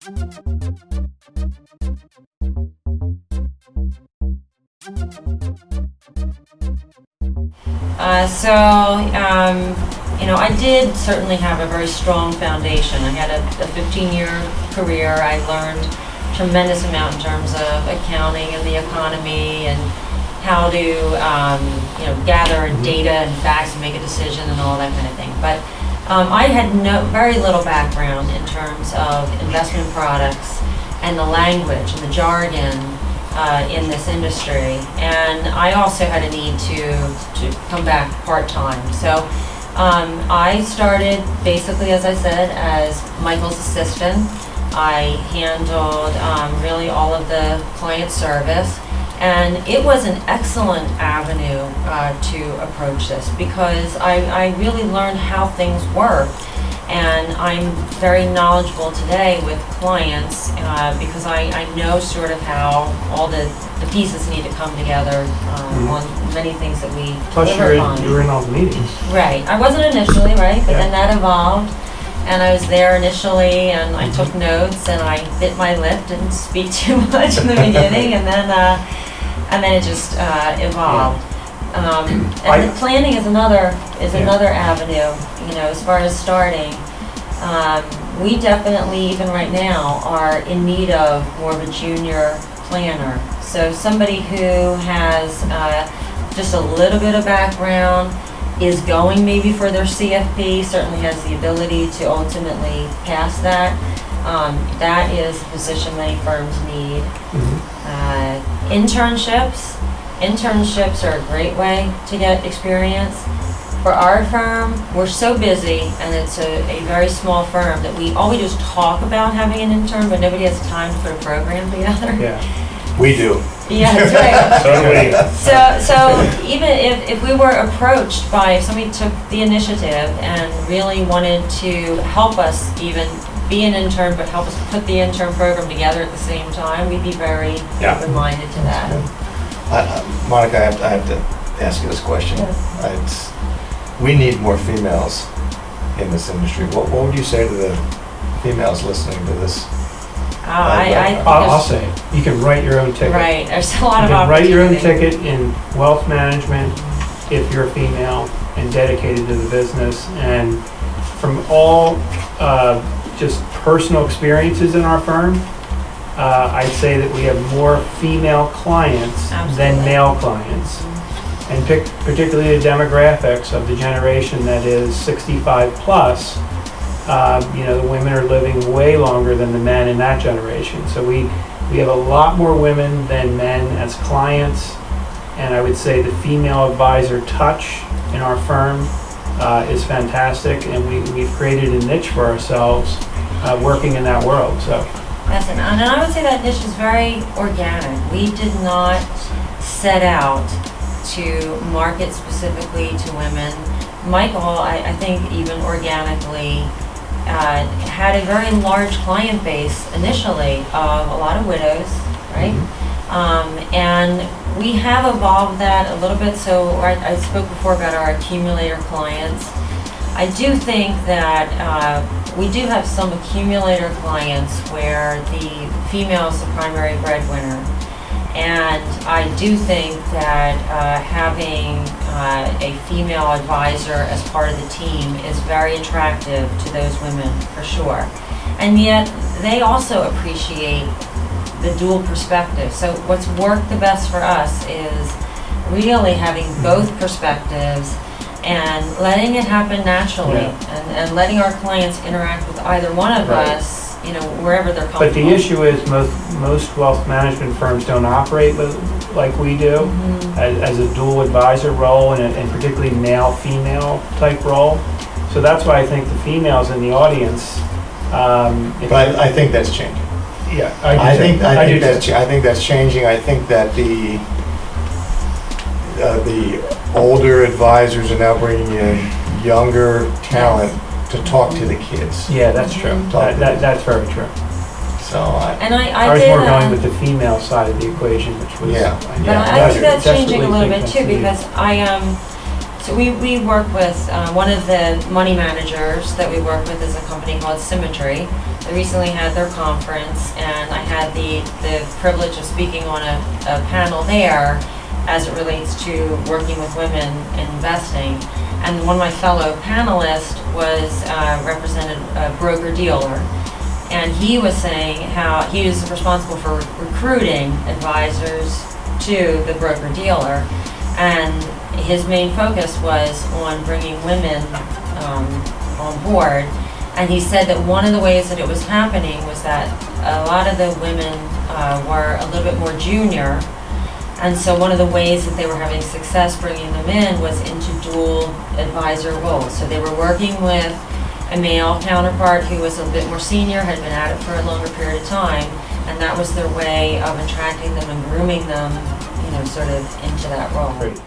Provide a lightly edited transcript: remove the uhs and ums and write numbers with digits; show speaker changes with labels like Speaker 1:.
Speaker 1: I did certainly have a very strong foundation. I had a 15-year career. I learned a tremendous amount in terms of accounting and the economy and how to, gather data and facts and make a decision and all that kind of thing. But I had very little background in terms of investment products and the language and the jargon in this industry, and I also had a need to come back part-time. So I started basically, as I said, as Michael's assistant. I handled really all of the client service, and it was an excellent avenue to approach this because I really learned how things work. And I'm very knowledgeable today with clients because I know sort of how all the pieces need to come together on many things that we
Speaker 2: Plus you're in all the meetings.
Speaker 1: Right. I wasn't initially, right? But then that evolved. And I was there initially and I took notes and I bit my lip, didn't speak too much in the beginning, and then it just evolved. And the planning is another avenue, as far as starting. We definitely, even right now, are in need of more of a junior planner. So somebody who has just a little bit of background, is going maybe for their CFP, certainly has the ability to ultimately pass that. That is a position many firms need. Internships are a great way to get experience. For our firm, we're so busy, and it's a very small firm, that all we do is talk about having an intern, but nobody has time to put a program together.
Speaker 3: Yeah, we do.
Speaker 1: Yeah, that's right. So even if we were approached by, if somebody took the initiative and really wanted to help us even be an intern, but help us put the intern program together at the same time, we'd be very open-minded to that.
Speaker 3: Monica, I have to ask you this question. We need more females in this industry. What would you say to the females listening to this?
Speaker 2: I'll say it. You can write your own ticket.
Speaker 1: Right, there's a lot of
Speaker 2: You can write your own
Speaker 1: opportunity.
Speaker 2: ticket in wealth management if you're a female and dedicated to the business. And from all just personal experiences in our firm, I'd say that we have more female clients than male clients. And particularly the demographics of the generation that is 65 plus, the women are living way longer than the men in that generation. So we have a lot more women than men as clients, and I would say the female advisor touch in our firm is fantastic, and we've created a niche for ourselves working in that world. So
Speaker 1: And I would say that niche is very organic. We did not set out to market specifically to women. Michael, I think even organically, had a very large client base initially of a lot of widows, right? And we have evolved that a little bit. So I spoke before about our accumulator clients. I do think that we do have some accumulator clients where the female is the primary breadwinner. And I do think that having a female advisor as part of the team is very attractive to those women, for sure. And yet, they also appreciate the dual perspective. So what's worked the best for us is really having both perspectives and letting it happen naturally, and letting our clients interact with either one of us, wherever they're comfortable.
Speaker 2: But the issue is most wealth management firms don't operate like we do, as a dual advisor role and particularly male-female type role. So that's why I think the females in the audience.
Speaker 3: But I think that's changing.
Speaker 2: Yeah,
Speaker 3: I think that's changing. I think that the older advisors are now bringing in younger talent to talk to the kids.
Speaker 2: Yeah, that's true. That's very true.
Speaker 3: So
Speaker 2: I was more going with the female side of the equation, which was
Speaker 1: But I think that's changing a little bit too, because So we work with, one of the money managers that we work with is a company called Symmetry. They recently had their conference, and I had the privilege of speaking on a panel there as it relates to working with women in investing. And one of my fellow panelists represented a broker-dealer. And he was saying how he was responsible for recruiting advisors to the broker-dealer. And his main focus was on bringing women on board. And he said that one of the ways that it was happening was that a lot of the women were a little bit more junior. And so one of the ways that they were having success bringing them in was into dual advisor roles. So they were working with a male counterpart who was a bit more senior, had been at it for a longer period of time, and that was their way of attracting them and grooming them, sort of into that role.
Speaker 2: Great.